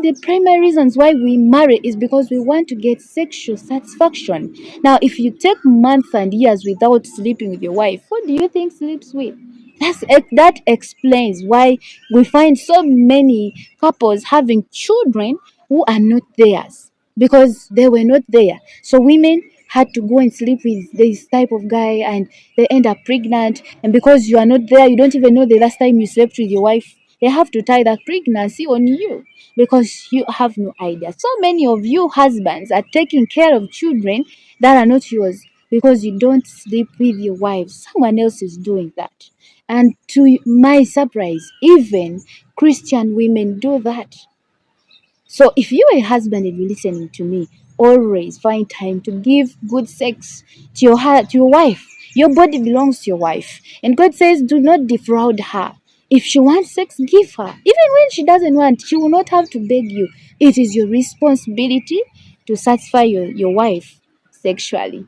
of the primary reasons why we marry is because we want to get sexual satisfaction. Now, if you take months and years without sleeping with your wife, what do you think sleeps with? That explains why we find so many couples having children who are not theirs because they were not there. So women had to go and sleep with this type of guy and they end up pregnant. And because you are not there, you don't even know the last time you slept with your wife. They have to tie that pregnancy on you because you have no idea. So many of you husbands are taking care of children that are not yours because you don't sleep with your wives. Someone else is doing that. And to my surprise, even Christian women do that. So if you're a husband and you're listening to me, always find time to give good sex to your wife. Your body belongs to your wife. And God says, do not defraud her. If she wants sex, give her. Even when she doesn't want, she will not have to beg you. It is your responsibility to satisfy your wife sexually.